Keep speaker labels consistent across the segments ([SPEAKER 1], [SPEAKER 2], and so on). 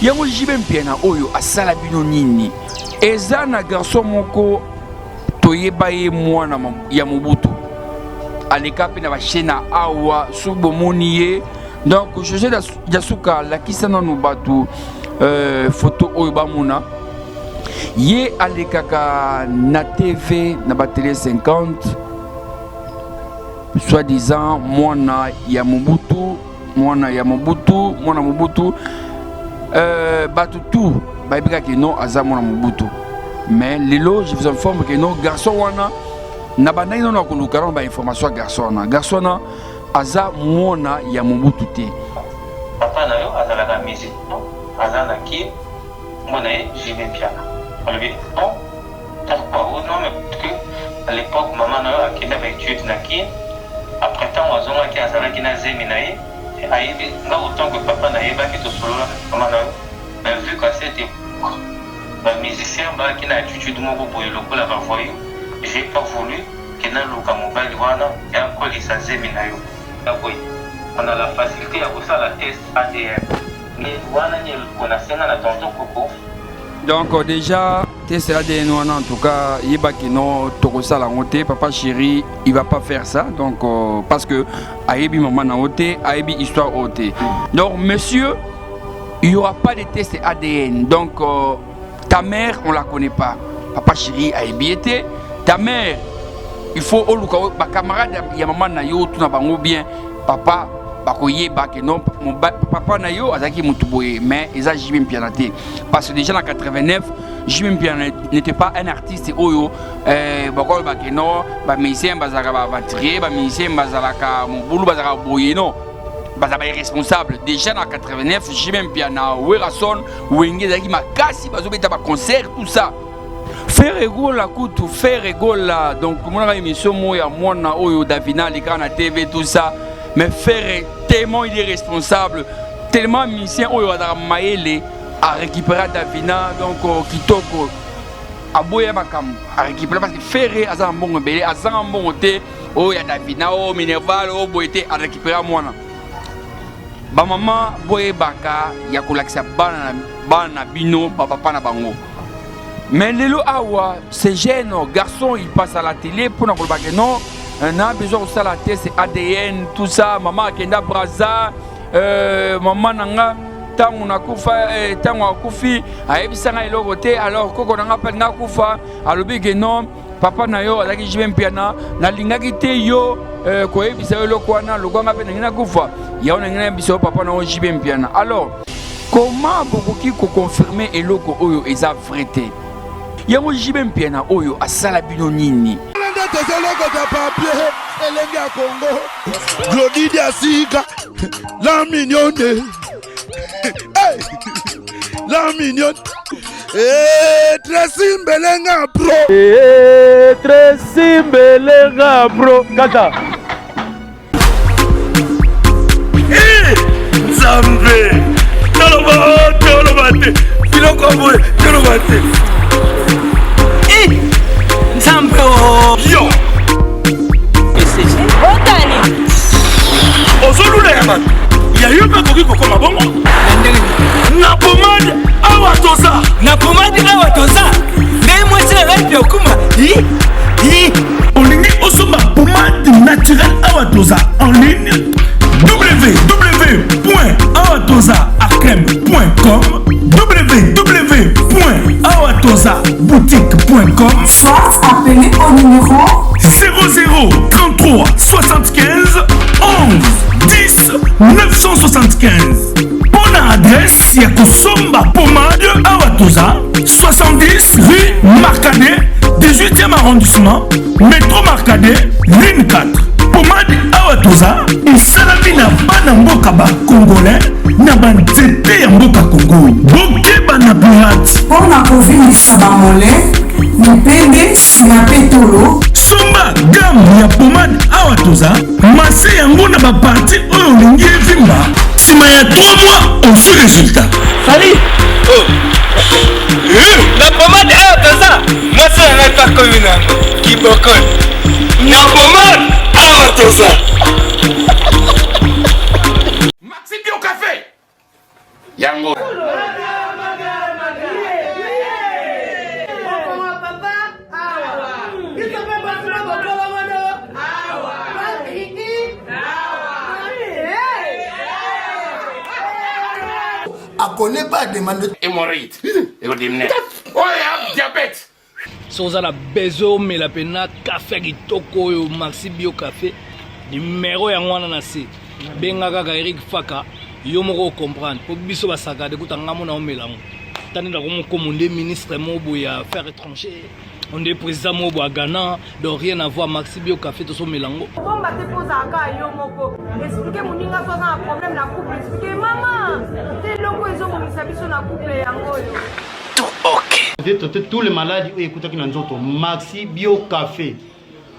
[SPEAKER 1] yango jibem piana oyo asala bino nini eza na garçon moko toyeba ye mwana ya Mobutu aleka pe na bashena awa subomoni ye donc José Diasuka lakisa nanu batu photo oyo bamona ye alekaka na TV na ba télé 50 soi-disant mwana ya Mobutu batu tout baibika que non aza mwana Mobutu mais lelo je vous informe que non garçon wana na bandai non akoluka ba information garçon na aza mwana ya Mobutu te
[SPEAKER 2] papa na yo azala la musique non azala ki mwana jibem piana on lui non pourquoi non mais à l'époque maman na yo akenda ba étude na ki après temps azonga ki azala ki na zemi na ye ayebi nga autant que papa na yeba ki to solo maman na yo mais vu qu'à cette époque ba musicien ba ki na étude moko boye lokola ba voyou j'ai pas voulu que na luka mobile wana ya kolisa zemi na yo boy on a la facilité à ça la test ADN mais wana ni on a senga na tonton Coco
[SPEAKER 1] donc déjà test ADN wana en tout cas yeba ki no toko sala ngote papa chéri il va pas faire ça donc parce que ayebi maman na oté ayebi histoire oté donc monsieur il y aura pas de test ADN donc ta mère on la connaît pas papa chéri ayebi été ta mère il faut oluka ba camarade ya maman na yo tout na bango bien papa bakoyeba que non mon papa na yo azaki mutuboye mais eza jibem piana te parce que déjà en 89 jibem piana n'était pas un artiste oyo bakol ba que non ba musicien bazaka ba aventurier ba musicien bazalaka mobulu bazaka boye non bazaba irresponsable déjà en 89 jibem piana werason wenge zaki makasi bazobeta ba concert tout ça faire rigola kutu faire rigola donc mon émission moya mwana oyo Davina les grands TV tout ça mais faire tellement il est responsable tellement musicien oyo adara maele a récupérer Davina donc kitoko aboya bakam a récupérer parce que faire azan bon belé azan bon té oyo ya Davina o Minerval o boité a récupérer mwana ba maman boye baka ya kolakisa bana bino papa na bango. Mais lelo awa, ces jeunes garçons, ils passent à la télé pour nous dire que non, on a besoin de ça la tête, c'est ADN, tout ça, maman Kenda Braza, maman Nanga, tant on a koufa, tant on a koufi, a ebisanga ilogote, alors koko nanga pa nga koufa, alors que non, papa na yo, azaki jibem piana, na lingaki te yo, ko ebisa yo lokwana, lokwana pe na koufa, ya on ngina biso papa na yo jibem piana. Alors, comment beaucoup qui confirmer eloko oyo eza vrai? Yango jibem piana oyo asala bino nini
[SPEAKER 3] Elenga Congo Glody Diasika la mignonne la mignonne Tracy Mbelenga bro
[SPEAKER 4] Tracy Mbelenga bro kata
[SPEAKER 3] Zambe Tolobate Filokoboy Tolobate
[SPEAKER 5] Nzambe
[SPEAKER 3] yo
[SPEAKER 5] Otani
[SPEAKER 3] Ozolula ya man ya yo pe koki kokoma bongo na pomade awa toza ngai mwasi na ngai okuma olingi osomba pomade naturelle awa toza en ligne www.awatozaacrème.com www.awatozaboutique.com
[SPEAKER 5] soit appelé au numéro
[SPEAKER 3] 00 33 75 11 10 975. Bonne adresse, il y a Kosomba Pomade Awatoza 70 rue Marcadet 18e arrondissement métro Marcadet ligne 4. Pomade Awatoza esalami na bana mboka ba congolais na banzete ya mboka Congo bokeba na pirate
[SPEAKER 5] mpona kovinikisa bamole mipende nsima pe tolo
[SPEAKER 3] somba gamme ya pomade Awatoza mase yango na baparti oyo olingi evimba nsima ya 3 mois osu résultat
[SPEAKER 4] Sali la pomade Awatoza mase ya ngai pakomi nango kibokon
[SPEAKER 3] na pomade Awatoza.
[SPEAKER 1] Maxi Bio Café. Yango.
[SPEAKER 6] connaît pas demande
[SPEAKER 3] hémorroïde. Diabète.
[SPEAKER 4] Si vous avez besoin de la peine, café kitoko yo Maxi Bio Café, numéro ya ngwana na se. Benga kaka Eric Faka, yo moko comprendre. Pour biso ba sagade kutanga mona o melango. Tani na ko commander ministre mobo ya affaires étrangères. On est président mobo à Ghana, donc rien à voir Maxi Bio Café to so melango.
[SPEAKER 7] Bon ba te posa ka yo moko. Expliquer moninga to na problème na couple. Expliquer maman. Te longo ezo mo misabiso na couple yango yo.
[SPEAKER 8] Tous les malades écoutent qui n'ont Maxi Bio Café.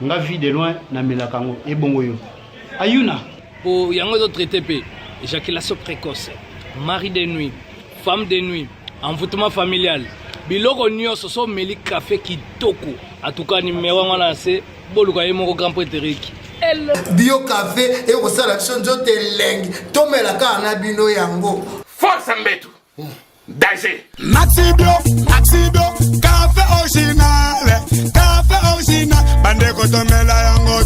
[SPEAKER 8] Nga vie de loin na melakango et bongo yo. Ayuna.
[SPEAKER 4] Pour yango d'autres traité pe éjaculation précoce, mari de nuit, femme de nuit, envoûtement familial. Biloko nyonso so meli café kitoko. En tout cas numéro ngana c'est boluka ye moko grand prêtre Eric.
[SPEAKER 6] Bio Café et au sala chonjo te leng. Tomela ka na bino yango.
[SPEAKER 3] Force Mbetu. Danger.
[SPEAKER 9] Maxi Bio, café original, bande ko tomela yango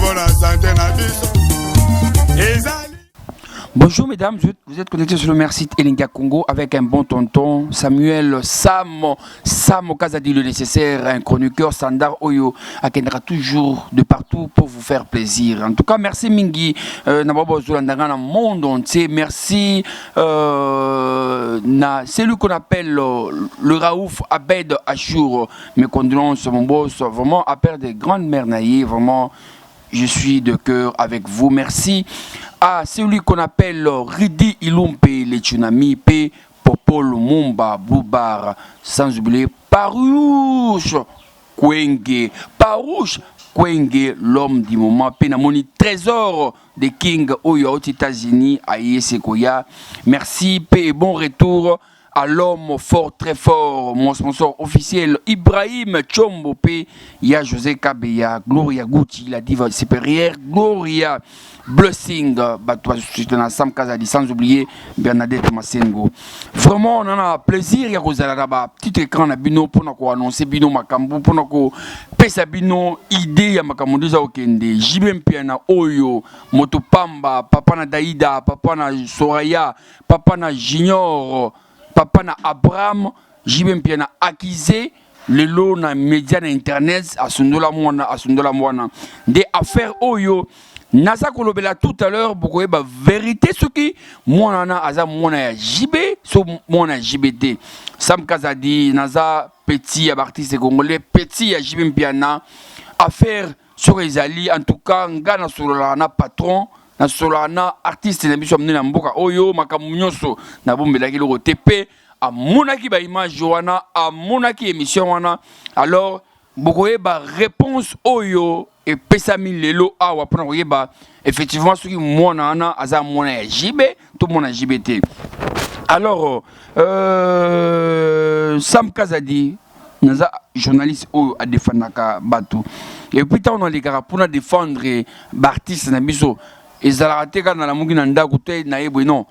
[SPEAKER 9] bona santé na biso.
[SPEAKER 1] Bonjour mesdames, vous êtes connectés sur le Merci Elinga Congo avec un bon tonton Samuel Sam Kazadi le nécessaire, un chroniqueur standard Oyo Akendra toujours de partout pour vous faire plaisir. En tout cas, merci Mingi Nababo Zolandanga dans le monde entier. Merci c'est lui qu'on appelle le Raouf Abed Achour. Mes condoléances mon boss, vraiment à perdre des grandes mères naïves, vraiment. Je suis de cœur avec vous. Merci à celui qu'on appelle Ridi Ilumpe, les Tsunami, P, Popo Lumumba, Boubar, sans oublier Parouche Kwenge, l'homme du moment, Penamoni, trésor des Kings aux États-Unis, à Sekoya. Merci, P, et bon retour à l'homme fort, très fort, mon sponsor officiel, Ibrahim Chombo P, il y a José Kabeya, Gloria Gucci, la diva supérieure, Gloria Blessing, Sam Kazadi, sans oublier Bernadette Masengo. Vraiment, on en a plaisir, il y a Rosala là-bas, petit écran à Bino, pour nous annoncer Bino Makambu, pour nous pesa Bino, idée ya Makambu déjà okende, Jibem Piana, Oyo, Motopamba, Papa na Daïda, Papa na Soraya, Papa na Junior, Papa na Abraham, Jibem Piana Akizé, le lot na média na internet, Asundola Mwana, des affaires Oyo, Nasa Kolobela tout à l'heure, beaucoup de vérité, ce qui, moi, Aza Mwana ya JB, so Mwana JBT. Sam Kazadi, Nasa Petit, artiste congolais, Petit ya Jibem Piana, affaire sur les alliés, en tout cas, Ngana Solana patron, na solana artiste na biso amene na mboka oyo makamu nyonso na bombelaki loko TP amonaki ba image wana amonaki émission wana alors bokoyeba réponse oyo et pesami lelo awa pona koyeba effectivement soki mwana ana aza mwana ya JB to mwana JBT alors Sam Kazadi naza journaliste oyo a défendaka bato et puis tant on les gars pour défendre artiste na biso ezalaka te na la mungi na ndako te na yebwe non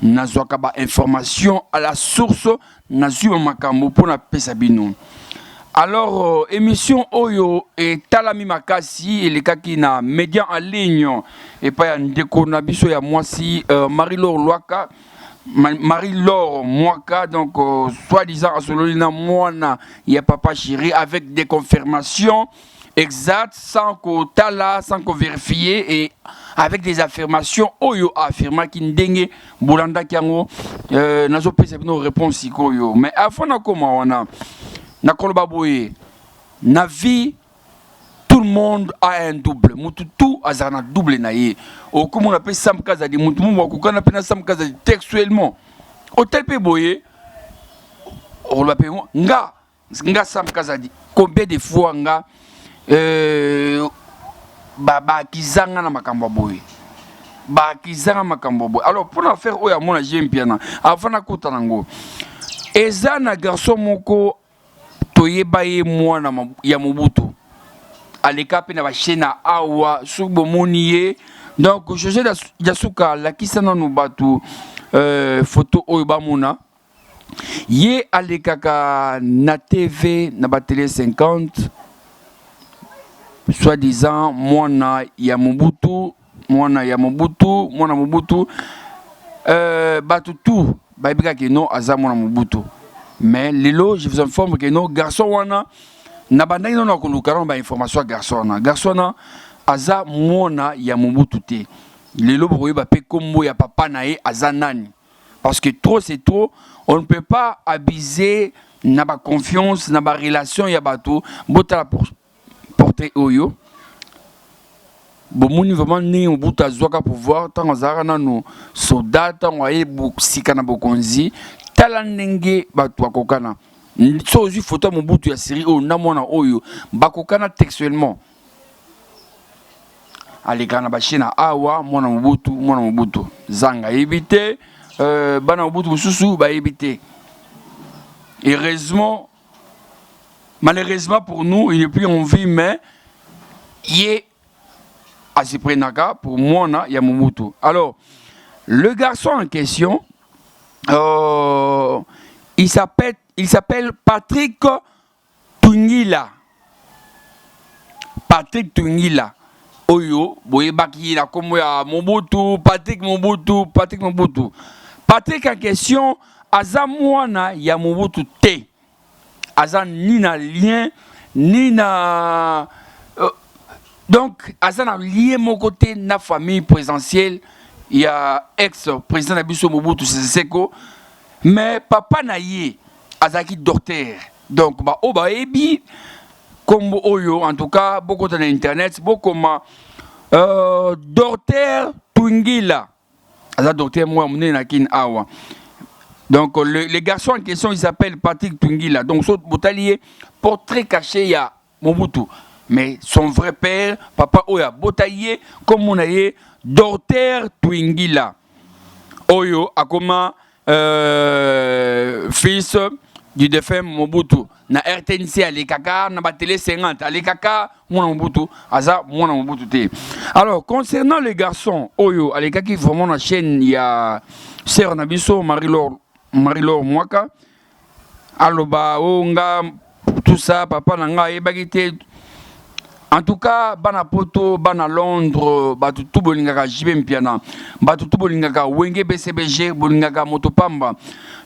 [SPEAKER 1] nazwaka ba information à la source nazwi makambo pona pesa bino. Alors émission oyo etalami makasi elekaki na média en ligne et pas ya ndeko na biso ya mwasi Marie-Laure Lwaka Marie-Laure Mwaka, donc soi-disant asololi na mwana ya papa chéri avec des confirmations exact, sans qu'on tala, sans qu'on vérifie et avec des affirmations, oyo affirma qui ndenge bolanda kiango nazo pesa bino réponse ikoyo mais avant na comment on a na koloba boye na vie tout le monde a un double mutu tout azana double na ye o comme on appelle Sam Kazadi mutu mo ko kana pena Sam Kazadi textuellement au tel pe boye on l'appelle nga Sam Kazadi combien de fois nga baba kizanga na makambo boy ba kizanga makambo boy alors pour la faire oya mona jempiana avant kota nango eza na garçon moko toyeba ye mwana ya Mobutu aleka pe na ba chena awa subo moniye donc José Yasuka la kisana no batu photo oyo ba mona ye aleka na TV na ba télé 50 soi-disant mwana ya Mobutu batu tout baibika que non aza mwana Mobutu. Mais lelo je vous informe que non garçon wana na bandaki non akoluka ba information garçon na. Garçon na aza mwana ya Mobutu te. Lelo bokoyeba pe kombo ya papa na ye aza nani. Parce que trop c'est trop, on ne peut pas abuser na ba confiance na ba relation ya bato botala pour porter oyo. Bomoni vraiment ni Mobutu azwaka pouvoir tant azara nanu soldat tant waye sika na bokonzi tala ndenge bato akokana. So ozu photo Mobutu ya série o na mwana oyo bakokana textuellement. Alekana bashina awa mwana Mobutu zanga ebite bana Mobutu mususu ba ebite. Heureusement, malheureusement pour nous, il n'est plus en vie, mais il est à Siprenaka pour moi, il y a Mobutu. Alors, le garçon en question, il s'appelle Patrick Tungila. Patrick Tungila. Oyo, boyebaki la comme ya Mobutu, Patrick Mobutu. Patrick en question, aza mwana ya Mobutu te. Aza ni na lien, ni na... donc, aza na lien mon côté na famille présidentielle. Il y a ex-président Nabiso Mobutu Seko. Mais papa na ye, aza ki docteur. Donc, ba oba ebi, comme oyo, en tout cas, beaucoup dans l'internet, beaucoup comme docteur Tungila. Aza docteur moi, mouné na kin awa. Donc, les garçons en question, ils s'appellent Patrick Tungila. Donc, son botalier, portrait caché, il y a Mobutu. Mais son vrai père, papa Oya, botalier, comme on a dit, docteur Tungila. Oyo, a comment fils du défunt Mobutu. Na RTNC, à l'Ekaka, na télé 50, à l'Ekaka, mon Mobutu, Aza, mon Mobutu te. Alors, concernant les garçons, Oyo, à l'Ekaka, qui vraiment la chaîne, il y a Sœur Nabiso, Marie-Laure Mwaka, Aloba, Onga, tout ça, papa Nanga, Ebagite. En tout cas, Bana Poto, Bana Londres, Batutu Bolingaka, Jibem Piana, Batutu Bolingaka, Wenge BCBG, Bolingaka, Motopamba.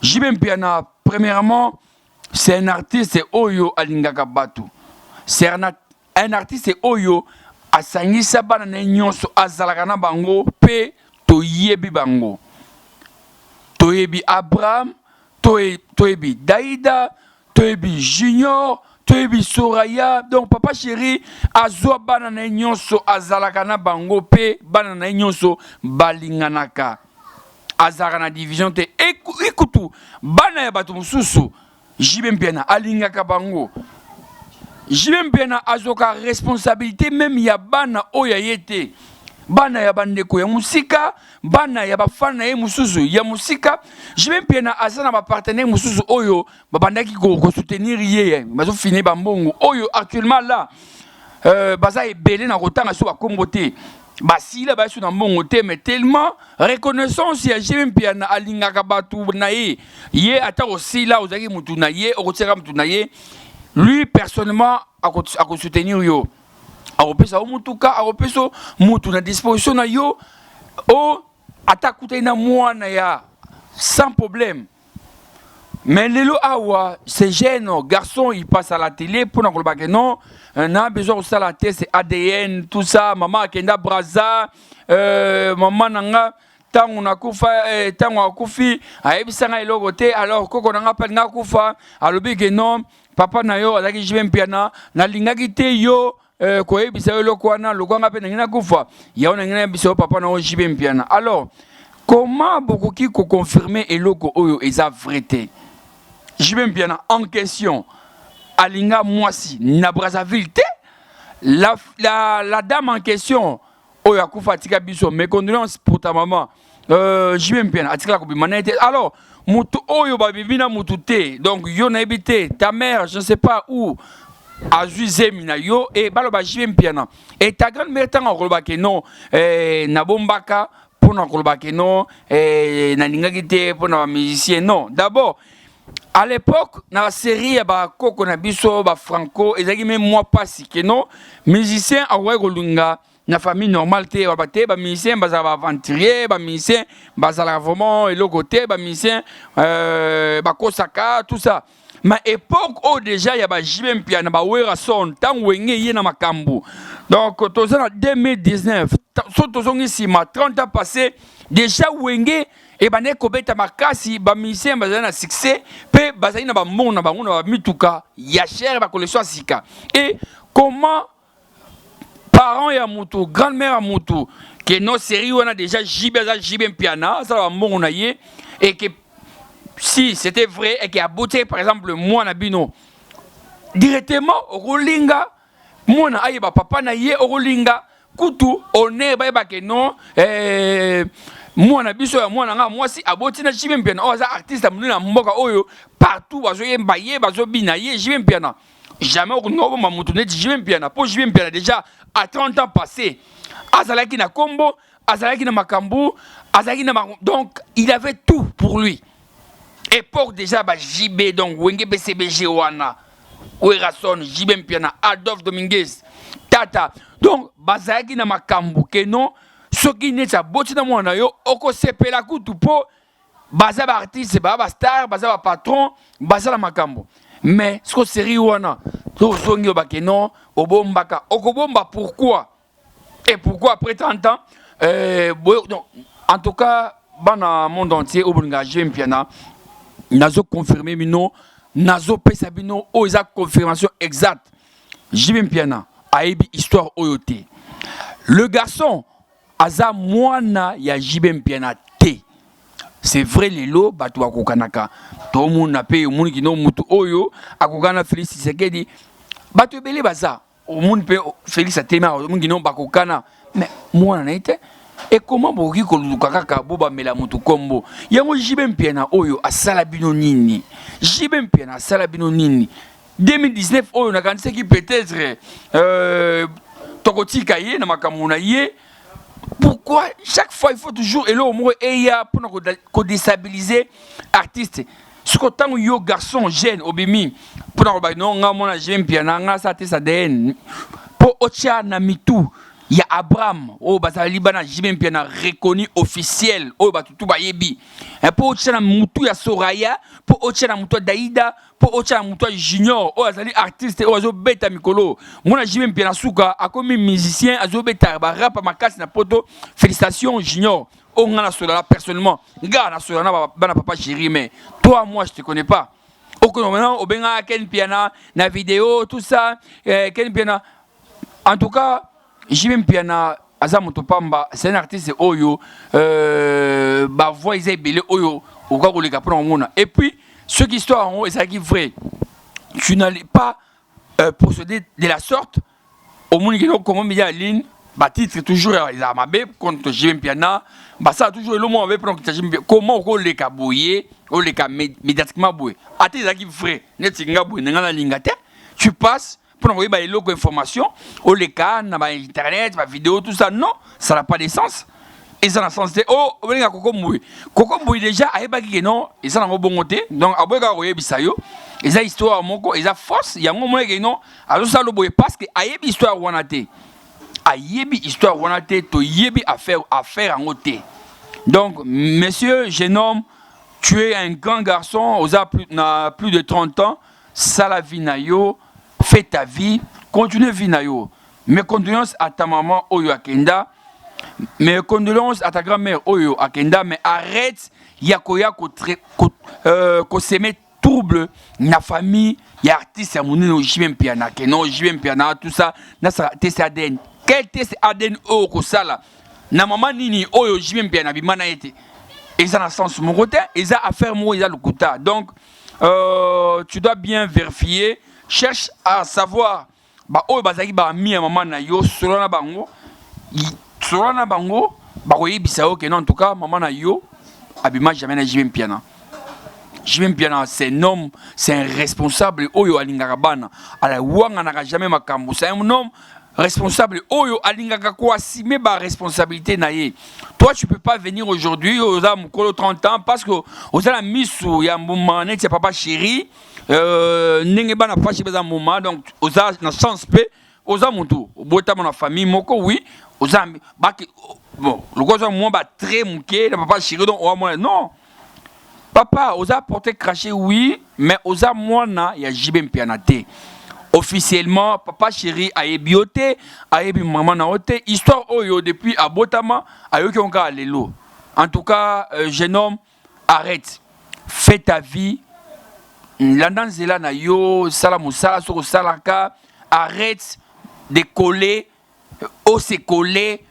[SPEAKER 1] Jibem Piana, premièrement, c'est un artiste Oyo Alingaka Batu. C'est un artiste Oyo Asangisa Bana Nyonso Azalakana Bango, P, Toyebi Bango. Toyebi Abraham, Toyebi Daïda, Toyebi Junior, Toyebi Soraya. Donc papa chéri, Azwa Banana Nyonso Azalakana Bango P, Banana Nyonso Balinganaka. Azarana division te. Écoute, Bana Yabatu Mususu, Jibem Piana, Alingaka Bango. Jibem Piana Azoka responsabilité, même Yabana Oyayete. Bana ya bandeko ya musika, bana ya bafana ya mususu ya musika. Je vais bien azana ba partenaire mususu oyo babandaki ko soutenir yeye bazo fini bambongo oyo actuellement là baza ebele na kotanga so ba kombote basila ba so na mbongo te mais tellement reconnaissance ya je vais bien alingaka batu na ye ata aussi là ozaki mutu na ye okotseka mutu na ye lui personnellement a soutenir yo. Aropesa omutuka aropeso mutu na disposition na yo o atakuta na mwana ya sans problème. Mais lelo awa ces jeunes garçons ils passent à la télé pour na kolba que non on a besoin de la tête c'est ADN tout ça maman akenda braza maman nanga tango nakufa tango akufi ayebisanga eloko te alors koko nanga pa nga kufa alobi que non papa na yo azaki jibem piana na lingaki te yo koye bisayo lokwana lokanga pe ngina kufa ya ona ngina bisayo papa na ojibe mpiana. Alors comment beaucoup qui confirmer eloko oyo eza vérité jibe mpiana en question alinga mwasi na Brazzaville te la dame en question oyo akufa tika biso mes condoléances pour ta maman jibe mpiana atika ko bimana te. Alors mutu oyo babibina mutu te donc yo na ebité ta mère je ne sais pas où Azuze Minayo et baloba jibem piana et ta grande mère tant en que non na bombaka pour na que non na ningakite pour na musicien non d'abord à l'époque dans la série ba koko na biso ba franco ezaki même moi pas si que non musicien awa golunga na famille normale te ba musicien bazala aventurier ba musicien bazala vraiment eloko te ba musicien ba kosaka tout ça. Ma époque où déjà il y a ba JB Mpiana ba wera son tant wenge yena makambu. Donc tozana 2019 tozongi sima 30 ans passé déjà wenge et ba neko beta makasi ba musicien bazala na succès pe bazali na ba monde na bango na ba mituka ya cher ba collection sika. Et comment parents et Amoutou, grand-mère Amoutou, que nos séries on a déjà JB Mpiana, ça va mon et que si c'était vrai et qu'il a beauté par exemple moi Nabino directement au Rolinga, moi na aïe papa na yé au Rolinga, kutu on est ba que non moi na biso ya moi na moi si aboti na JB Mpiana, oh ça artiste a na mboka oyo partout bazo yembaye bazo binaye JB Mpiana. Jamais on ne m'a dit JB Mpiana. Pour JB Mpiana déjà à 30 ans passés. Azalaki na Kombo, Azalaki na Makambu, Azalaki na donc il avait tout pour lui. Époque déjà bah JB donc Wenge BCBG wana, Werason, JB Mpiana, Adolphe Dominguez, Tata. Donc bazalaki na Makambu que non ce qui n'est pas boti na mwana yo oko sepela kutu po baza ba artiste ba star, baza ba patron, baza la Makambu. Mais ce que série wana to zongi obake non obombaka okobomba pourquoi et pourquoi après 30 ans donc, en tout cas bana monde entier obunga JB Mpiana nazo confirmer mino nazo pesa bino o eza confirmation exacte JB Mpiana aibi histoire oyote le garçon aza mwana ya JB Mpiana te. C'est vrai les lots batu akokanaka to monde na pe monde ki no mutu oyo akokana Félix Tshisekedi batu belé baza o monde pe Félix atema o monde ki no bakokana mais moi na été et comment boki ko luka kaka boba mela mutu kombo yango JB Mpiana oyo asala bino nini JB Mpiana asala bino nini 2019 oyo na kanisa ki peut-être tokotika ye na makamuna ye. Pourquoi chaque fois il faut toujours et là au moins pour déstabiliser artiste ce que tant yo garçon jeune obimi pour non nga mona JB Mpiana nga sa te sa den pour ocha na mitu ya Abraham o bazali bana JB Mpiana reconnu officiel o batutu bayebi pour ocha na mutu ya Soraya pour ocha na mutu Daïda pour ocha na mutu Junior o azali artiste o azo beta mikolo mona JB Mpiana suka akomi musicien azo beta ba rap makasi na poto félicitations Junior o ngana sola personnellement nga na sola na bana papa chéri mais toi moi je te connais pas o kono maintenant obenga Ken Mpiana na vidéo tout ça Ken Mpiana en tout cas JB Mpiana aza moto pamba c'est un artiste oyo ba voix ils belé oyo au cas où les capons mona et puis ce qui histoire en haut et ça qui est vrai tu n'allais pas procéder de la sorte au monde qui donc comment média en ligne bah titre toujours ils a mabé contre JB Mpiana bah ça toujours le mot avec comment on les cabouiller on les médiatiquement boué à tes qui vrai net singa boué n'engana lingate tu passes pour envoyer des logos information au les cas na internet ma vidéo tout ça non ça n'a pas de sens et ça n'a sens de oh obenga Koko Mbouy déjà ayeba ki non et ça n'a bon côté donc aboka oyebisa yo et ça histoire moko et ça force il y a un moment que non alors ça le boye parce que ayebi histoire wana te ayebi histoire wana te to yebi affaire en côté donc monsieur jeune homme tu es un grand garçon na plus de 30 ans ça la vie na yo fais ta vie, continue vie na yo. Mes condoléances à ta maman Oyo Akenda, mes condoléances à ta grand-mère Oyo Akenda, mais arrête yakoya ko s'aimer trouble na famille, ya artiste ya monene JB Mpiana, que non JB Mpiana tout ça, na sa test ADN. Quel test ADN Oyo ko sala? Na maman nini Oyo JB Mpiana bimana été. Et ça n'a sens mon côté, et ça affaire moi ils a le kuta. Donc tu dois bien vérifier. Cherche à savoir bah oh bazaki ba mi à maman na yo solana bango ba koyebisa yo que non en tout cas maman na yo abima jamais na JB Mpiana. JB Mpiana c'est un homme, c'est un responsable oyo alingaka bana ala wanga na jamais makambo c'est un homme responsable oyo alingaka ko assumer ba responsabilité na ye. Toi tu peux pas venir aujourd'hui aux âmes 30 ans parce que aux la misu ya mbuma net papa chéri nenge bana pachi beza moma donc oza na chance pe oza mutu botama na famille moko oui oza baki bon le gozo moi ba très muké papa chéri donc o moi non papa oza porté craché oui mais oza mwana ya jibe mpiana te officiellement papa chéri ayebi ote ayebi maman na ote histoire oyo depuis abotama ayoki onka lelo en tout cas jeune homme arrête fais ta vie landa nzela na yo sala mosala soko salaka arrête de coller o se coller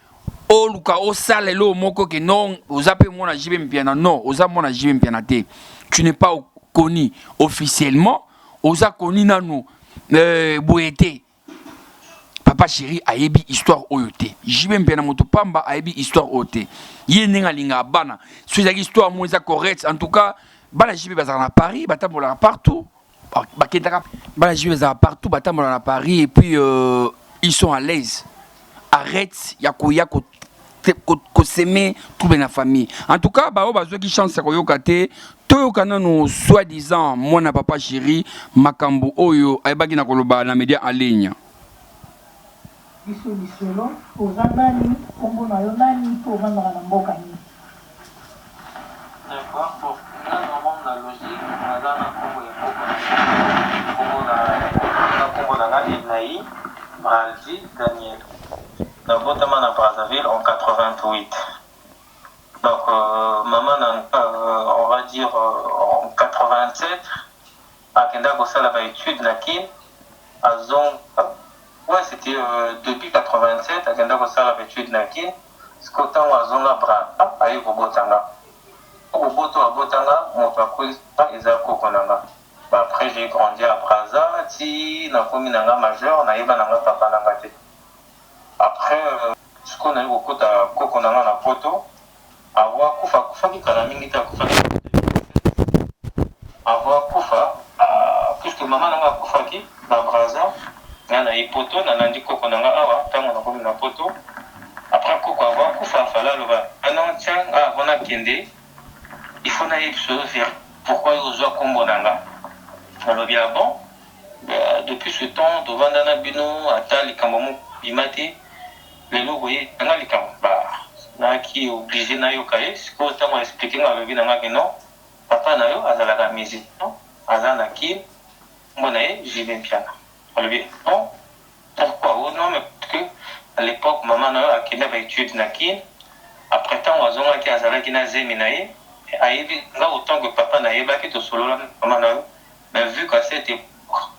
[SPEAKER 1] o luka o sala lo moko ke non oza pe mona jibe mpiana non oza mona jibe mpiana te tu n'es pas connu officiellement oza connu nanu boyete papa chéri ayebi histoire oyote jibe mpiana moto pamba ayebi histoire oyote ye nenga linga bana so ezaki histoire mo eza correct en tout cas bana jibe bazala na Paris batambola partout bakendaka bana jibe bazala partout batambola na Paris et puis ils sont à l'aise arrête ya s'aimer tout bien la famille en tout cas bao bazo ki chance ko yokate to yokana no soi-disant mona papa chéri makambo oyo ayebaki na koloba na média en ligne
[SPEAKER 10] biso lisolo ozangani kombo na yo nani to ozangana na mboka ni
[SPEAKER 2] d'accord pour la logique on a kombo na Naï Braldi Daniel Nabotama na Brazzaville en 88. Donc, maman, on va dire en 87, à Kenda Gossala va étude Nakin, à Zong. Ouais, c'était depuis 87, à Kenda Gossala va étude Nakin, Skotan ou à Zonga Bra, à Yoko Botanga. Au Boto à Botanga, mon parcours, Isako Konanga. Après, j'ai grandi à Brazza, si, na Kominanga majeur, na Ibananga Papa Nangate. Après, ce qu'on a eu au côté de Kokonanga na Poto, avoir Kufa qui Kalamingita Kufa. Avoir Kufa, puisque maman n'a Kufa qui, na Braza, n'a eu Poto, n'a nandi Kokonanga Awa, tant on a commis na Poto. Après Koko avoir Kufa, fala le va. Un an, tiens, avant à Kende, il faut naïf se faire. Pourquoi ils ont Kombonanga? Alors bien bon, depuis ce temps, devant Dana Bino, Atal, Kambomo, Bimati, les lots, vous voyez, n'a qui est obligé na yokaye, ce que autant m'a expliqué dans le vie que non, papa na yo, azala la musique, non, azala qui, mon aïe, j'y vais bien. Alors bien, non, pourquoi? Oh non, mais parce que à l'époque, maman na yo, a qui n'avait étudié na qui, après temps, azala qui azala qui n'a zémi na ye, aïe, là autant que papa na ye, bah qui te solo là, maman na yo, mais vu qu'à cette époque,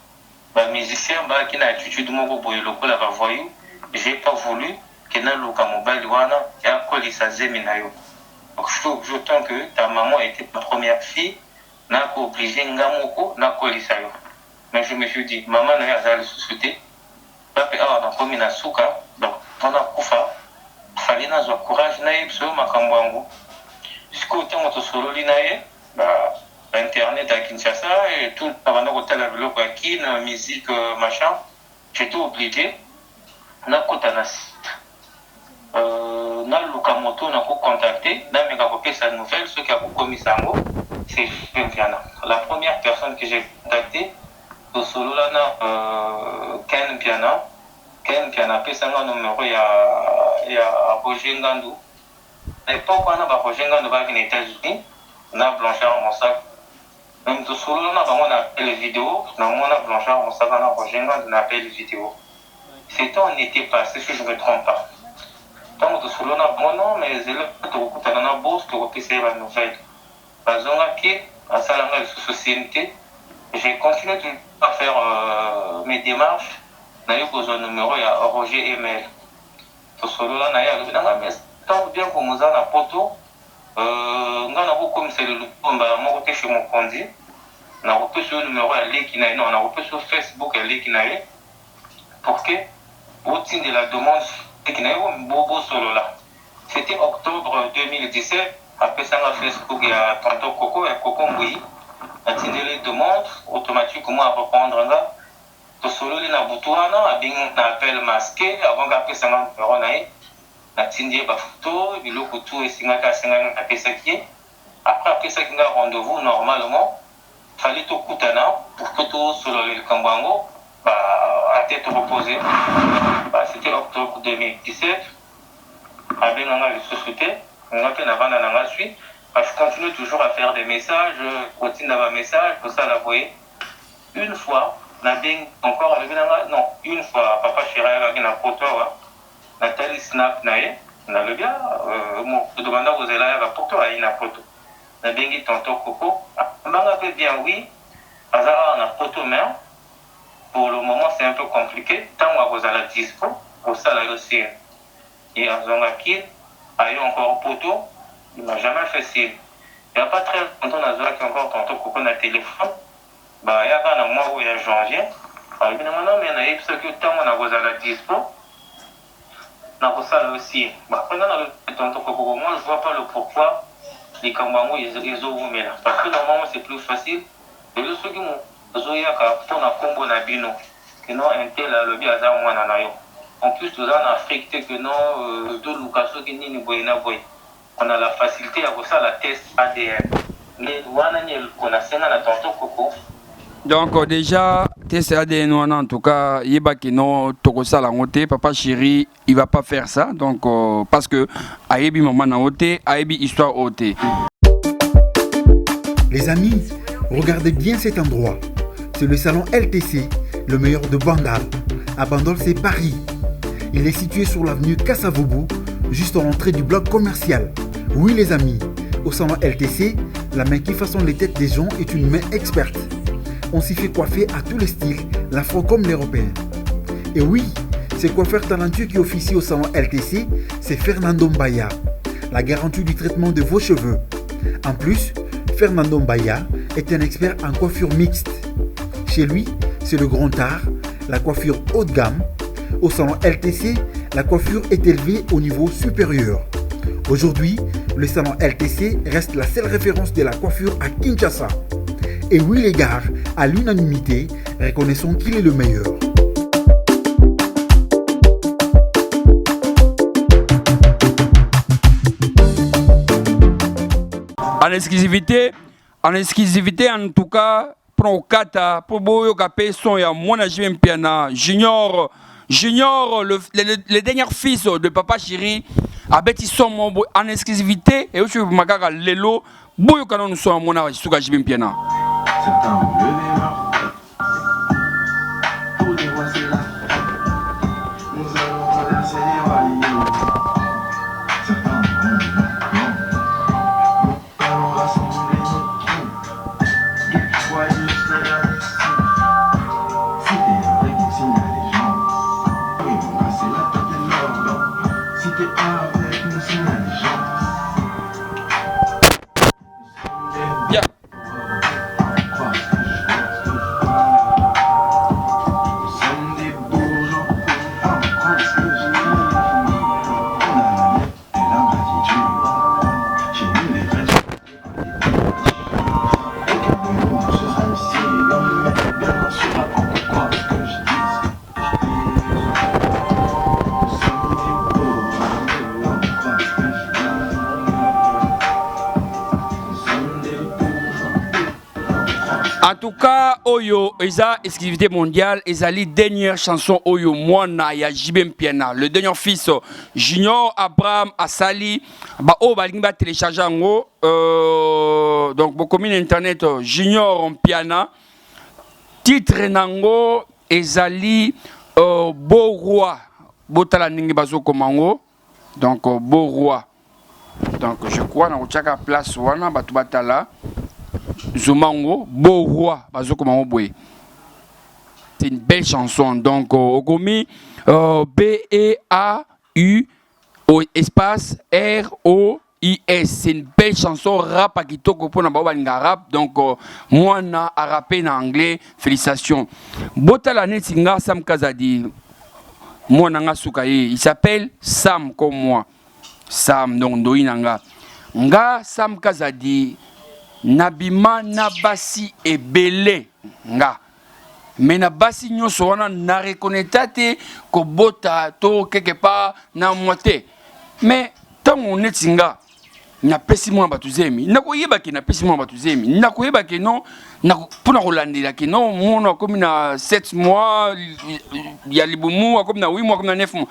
[SPEAKER 2] bah musicien, bah qui n'a étudié de mon boy, le coup là va voyou. J'ai pas voulu que na luka mobile wana ya kolisa zemi na yo. Donc je tant que ta maman était ma première fille, n'a pas obligé ngamoko na kolisa yo. Mais je me suis dit maman na ya za le société, ba pe awa na komi na suka, donc on a kufa, fallait na zo courage na yebso makambo yango. Jusqu'au temps où to solo li na ye, bah internet à Kinshasa et tout avant de tala biloko ya kin musique machin, j'étais obligé na kota na site na luka moto na ko contacter na meka ko pesa nouvelle ce qui a commis yango c'est Viana. La première personne que j'ai contacté au solo là na Ken Piana pesa nga numéro ya Roger Ngandu. À l'époque on a ba Roger Ngandu va venir aux États-Unis na Blanchard Monsac. Même au solo là on a appelé les vidéos na mona Blanchard Monsac na Roger Ngandu na appelé les vidéos. C'est temps n'était passé, si je ne me trompe pas. Tant que solo na bon mais c'est là que tu recoutes dans la bourse, tu recoutes la nouvelle. Par exemple, à Salanga de société, j'ai continué à faire mes démarches. N'a eu besoin de numéro, il y a Roger Emel. Tout solo là, mais tant bien que nous avons la photo, nous avons comme c'est le moi chez mon conduit. On a repris sur le numéro à l'Ekinaï, non, on a repris sur Facebook à l'Ekinaï. Pour que au titre de la demande qui n'a eu bobo solo là. C'était octobre 2017. Après ça, on a Facebook et à Tonton Coco et Coco Mboui. On a tiré les demandes automatiquement à répondre là. Tout solo les naboutoana, a bien un appel masqué avant qu'après ça on a eu. On a tiré la photo, et le couteau et singaka après ça qui. Après ça qui a rendez-vous normalement. Fallait tout coutana pour que tout solo le cambango. tête reposée. C'était octobre 2017. Avec la société, on a fait la suite. Je continue toujours à faire des messages, je continue dans mes messages, pour ça la voyer. Une fois, encore avec non, une fois, papa Chira avec la photo, Nathalie Snap, na le bien, je demande aux élèves à photo, à une photo. Na bengi tonton Coco, manga fait bien oui, Azara na photo mais pour le moment c'est un peu compliqué. Tant que vous allez dispo, pour ça là aussi. Et Azonga Kid a eu encore photo, il m'a jamais fait signe. Il n'y a pas très longtemps Azonga qui encore tonton Coco na téléphone. Bah il y a un mois où il y a janvier. Alors bien maintenant mais na eu ce que tant que vous allez dispo. Na pour ça là aussi. Bah pendant le tonton Coco, moi je vois pas le pourquoi. Les Kambango, ils ont mis là. Parce que normalement, c'est plus facile. Et le second, ils ont eu un combo na bino. Et non, un tel, le bien, en plus, nous en Afrique, que non, de Lukaso, qui n'est pas boy. On a la facilité à faire la test ADN. Mais on a 5 ans à tonton Coco.
[SPEAKER 1] Donc déjà, test ADN en tout cas, Yebakino, Tokosa la montée, papa chéri, il va pas faire ça. Donc parce que Ayebi maman na oté, Ayebi histoire oté.
[SPEAKER 11] Les amis, regardez bien cet endroit. C'est le salon LTC, le meilleur de Bandal. À Bandal, c'est Paris. Il est situé sur l'avenue Kassavoubou, juste en entrée du bloc commercial. Oui les amis, au salon LTC, la main qui façonne les têtes des gens est une main experte. On s'y fait coiffer à tous les styles, l'afro comme l'européen. Et oui, ce coiffeur talentueux qui officie au salon LTC, c'est Fernando Mbaya, la garantie du traitement de vos cheveux. En plus, Fernando Mbaya est un expert en coiffure mixte. Chez lui, c'est le grand art, la coiffure haut de gamme. Au salon LTC, la coiffure est élevée au niveau supérieur. Aujourd'hui, le salon LTC reste la seule référence de la coiffure à Kinshasa. Et oui les gars, à l'unanimité, reconnaissons qu'il est le meilleur.
[SPEAKER 1] En exclusivité en tout cas, pour Kata, pour Boyo Kapé, son ya Mona Piana, Junior, le dernier fils de papa chéri, avec son en exclusivité, et aussi Magaga Lelo, Boyo Kanon son Mona Suga Piana.
[SPEAKER 12] Septembre, le meilleur. Tous les voici là. Nous allons traverser les royaumes. Septembre, nous allons rassembler nos troupes. Joyeux cela ici. Si t'es avec nous, signe à les gens. Oui, on va c'est la tête de l'ordre. Si t'es avec nous, signe à les gens.
[SPEAKER 1] Yeah. En tout cas, Oyo, Eza, exclusivité mondiale, Ezali, dernière chanson Oyo, Mwana, ya Jibem Piana, le dernier fils, Junior, Abraham, Asali, bah, oh, bah, il va télécharger en haut, donc, beaucoup commune internet, Junior en Piana, titre Nango, Ezali, Beau Roi, Botala Ningi Bazo Komango, donc, Beau Roi, donc, je crois, dans chaque place, Wana, Batubatala, Zumango, Beau Roi, c'est une belle chanson. Donc, Ogomi, B-E-A-U, espace R-O-I-S. C'est une belle chanson, rap à Kitoko pour na rap. Donc, moi, na a rappé en anglais. Félicitations. Botala Netinga Sam Kazadi, moi, nanga Soukaye. Il s'appelle Sam comme moi. Sam, donc, Doinanga. Nga Sam Kazadi. Nabima nabasi ebele nga mais nabasi nyonso wana na reconnaître ko bota to quelque part na moitié mais tant on est singa na pesi mwana batuzemi nakoyeba ke na pesi mwana batuzemi nakoyeba ke non pona kolandela ke non mwana comme na 7 mois ya libumu comme na 8 mois comme na 9 mois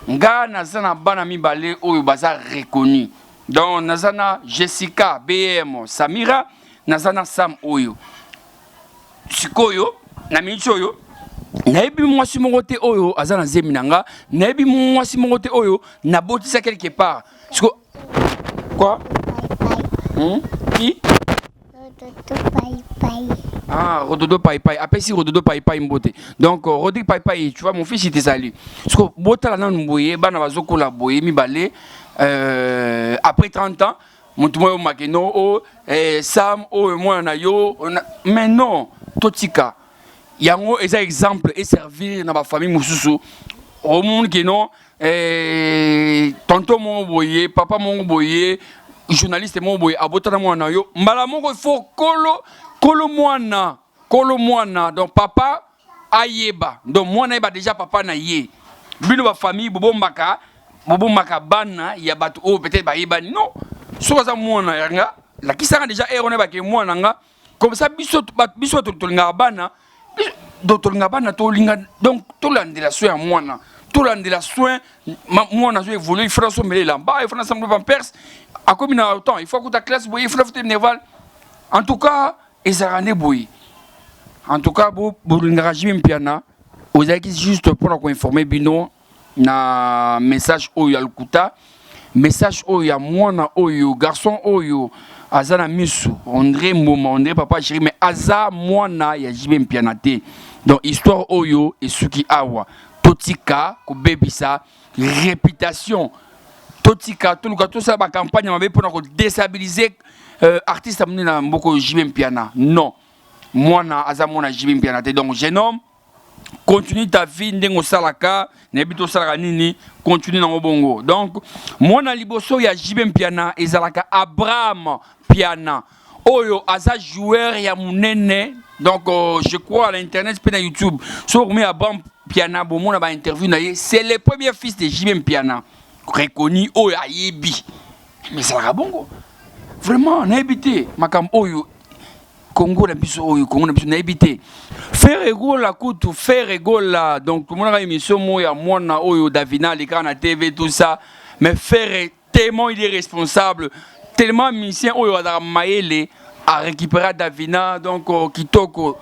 [SPEAKER 1] nga naza na bana mibale oyo baza reconnu donc naza na Jessica BM Samira naza na Sam oyo sikoyo na minchi oyo nayebi mwasi moko te oyo aza na zemi nanga nayebi mwasi moko te oyo nabotisa quelque part siko quoi qui ah Rododo Pai Pai appelle Rododo Pai Pai mbote donc Rodrigue Pai Pai tu vois mon fils il te salue parce que bota la nan boye bana bazoko la boye mi balé après 30 ans mon tout moi makeno o Sam o moi na yo mais non totika yango eza exemple et servir na ba famille mususu au monde que non tonton mon boye papa mon boye journaliste mon boye abotana mwana yo mbala moko il faut kolo mwana donc papa ayeba donc mwana yeba déjà papa na ye bino ba famille bobombaka bana ya batu o peut-être ba yeba non so za mwana yanga la kisanga déjà erone ba ke mwana nga comme ça biso tolinga bana tolinga bana tolinga donc tolandela so ya mwana tolandela soin mwana zo évoluer il faut so mêler là-bas il faut ensemble pampers à comme na autant il faut que ta classe boy il faut faire nerval en tout cas ezarane boy en tout cas bo lingarajimi mpiana ozaki juste pour informer bino na message oyo alkuta message oyo ya mwana oyo garçon oyo azana misu André Mboma André papa chéri mais aza mwana ya jibe mpiana te donc histoire oyo esuki awa totika ko bebisa réputation totika toluka to sa ba campagne mabe pour ko déstabiliser artiste amné na mboko jibe mpiana non mwana aza mwana jibe mpiana te donc jeune homme continue ta vie ndengo salaka nebito salaka nini continue na bongo donc mwana liboso ya jibe mpiana ezalaka Abraham Piana oyo aza joueur ya munene donc je crois à l'internet pe na YouTube so remet Abraham Piana bon mona ba interview na ye c'est le premier fils de JB Piana reconnu oyo ayebi mais ça la bongo vraiment na ebité makam oyo Congo na biso oyo Congo na biso na ebité faire égola kutu faire égola donc tout le monde a émission moya mwana oyo Davina les na TV tout ça mais faire tellement il est responsable tellement musicien oyo azara maele a récupérer Davina donc kitoko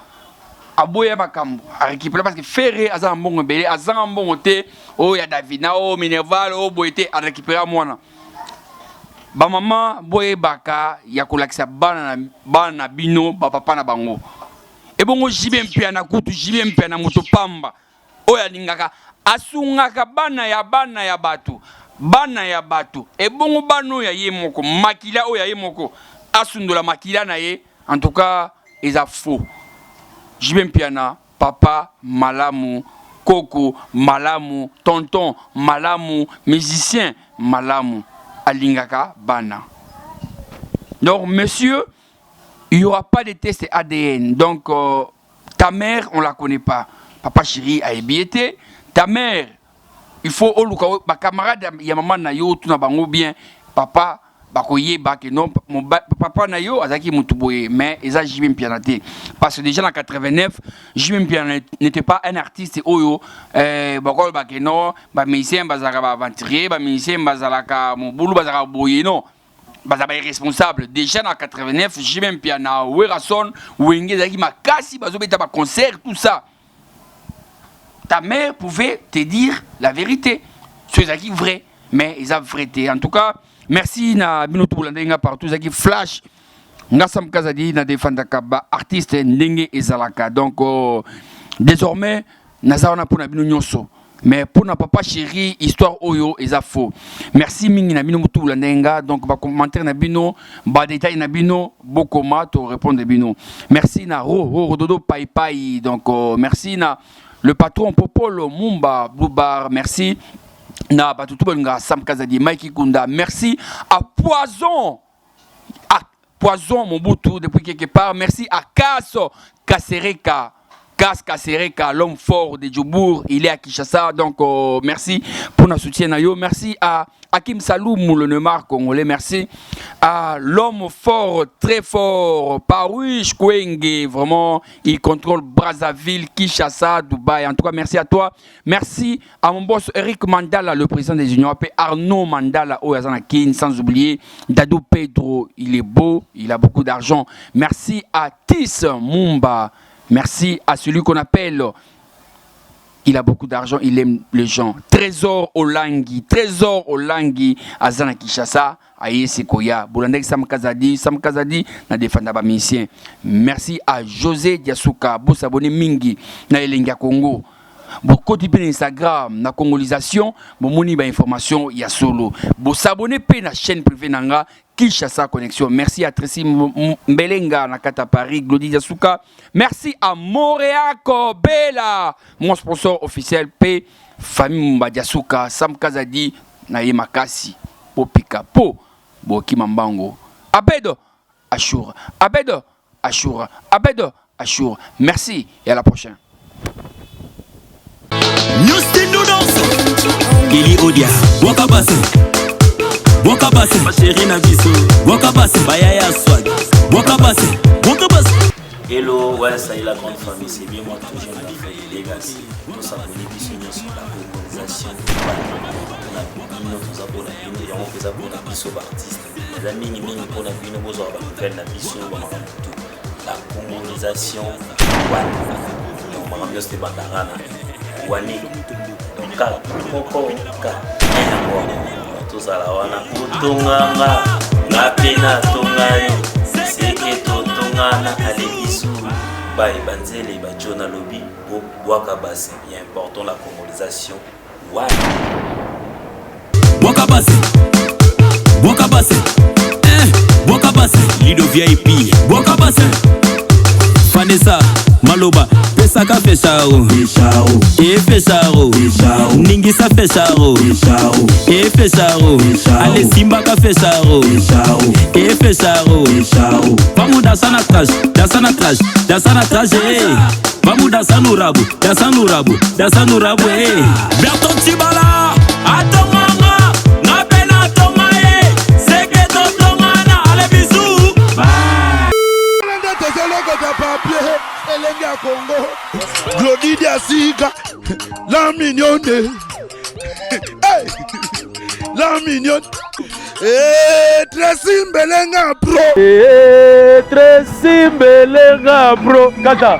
[SPEAKER 1] aboya makambo a récupérer parce que Ferré azan mbongo belé azan mbongo te o ya Davina o Minerval o boyete a récupérer mwana ba maman boye baka ya kolakisa bana bino ba papa na bango e bongo jibe mpia na kutu jibe mpia na moto pamba o ya lingaka asungaka bana ya batu e bongo bano ya ye moko makila o ya ye moko asundola makila na ye en tout cas eza faux jibe mpiana papa malamu koko malamu tonton malamu musicien malamu alingaka bana donc monsieur il y aura pas de test ADN donc ta mère on la connaît pas papa chéri a ébiété ta mère il faut oluka ba camarade ya maman na yo tout na bango bien papa bakoye bake non mon papa na yo azaki mutuboye mais eza JB Mpiana te parce que déjà en 89 JB Mpiana n'était pas un artiste oyo bakol bake non ba musicien bazaka ba aventurier ba musicien bazalaka mobulu bazaka boye non bazaba irresponsable déjà en 89 JB Mpiana Werason wenge zaki makasi bazobeta ba concert tout ça ta mère pouvait te dire la vérité c'est ça qui vrai mais ils a vérité en tout cas merci na binoto bulandenga partout zaki flash ngasam kazadi na defandaka ba artiste ndenge ezalaka donc désormais nazaona pour na bino nyonso mais pour na papa chéri histoire oyo eza faux merci mingi na binoto bulandenga donc ba commentaire na bino ba détail na bino bokoma to répondre bino merci na Rododo Pai Pai donc merci na le patron Popolo Mumba Boubar merci na batutu benga Sam Kazadi Mike Kunda merci à Poison Mobutu depuis quelque part merci à Kaso Kasereka Gas Kasereka, l'homme fort de Djobour, il est à Kinshasa. Donc, merci pour notre soutien. Merci à Hakim Saloum, le Neymar congolais. Merci à l'homme fort, très fort, Parouish Kwenge. Vraiment, il contrôle Brazzaville, Kinshasa, Dubaï. En tout cas, merci à toi. Merci à mon boss Eric Mandala, le président des Unions Européennes, Arnaud Mandala, Oyazanakin, sans oublier Dadou Pedro. Il est beau, il a beaucoup d'argent. Merci à Tis Mumba. Merci à celui qu'on appelle... Il a beaucoup d'argent, il aime les gens. Trésor Olangui, Azana Kishasa, Aye Sekoya, Boulandek Sam Kazadi, na défenda ba misien. Merci à José Diasuka, Bo s'abonner Mingi, na Elenga Congo. Bo côté pe Instagram, na congolisation, bo moni ba information ya solo. Bo s'abonner pe na chaîne privée nanga Kinshasa Connexion. Merci à Tracy Mbelenga Nakata Paris, Glody Diasuka. Merci à Moréako Bella, mon sponsor officiel P. Famille Mbadiasuka, Sam Kazadi, Naye Makasi, Popika Po, Boki Mambango. Abedo Ashura, Abedo Ashura, Abedo Ashura. Merci et à la prochaine.
[SPEAKER 13] Kili Odia, Wakabase. Wakabase, ma chérie Nabiso. Wakabase, Bayaya Swag. Wakabase, Wakabase.
[SPEAKER 14] Hello, ouais, ça y est la grande famille, c'est bien moi toujours la famille Legacy. Nous sommes venus sur la colonisation. On a beaucoup de abonnés, et on fait abonner à Bisso artistes. Les amis, nous avons vu nos beaux ordres, la colonisation. On va ramener ce bandarana. Wani, Ka, Koko, Ka, tous à la wana, Utunganga, la pena, Tungayo, c'est que Totungana, Alebisu, Baï Banzele, Bajona Lobby, Wakabase, il est important la colonisation.
[SPEAKER 13] Wakabase, Wakabase, Wakabase, Lido VIP, Wakabase, Vanessa, Maloba, Pesaka Fecharo, et Fecharo, Ningisa Fecharo, et Fecharo, Ale Simbaka Fecharo, et Fecharo, vamos dançar na traje, vamos dançar no rabo, Berton Tibala, Atomanga, na pena Tomae, Seketo Tomana, ale bisou,
[SPEAKER 9] Elenga Congo, Glody Diasuka, la mignonne, hey, la mignonne, Tracy Mbelenga Pro,
[SPEAKER 15] Tracy Mbelenga Pro, Kata.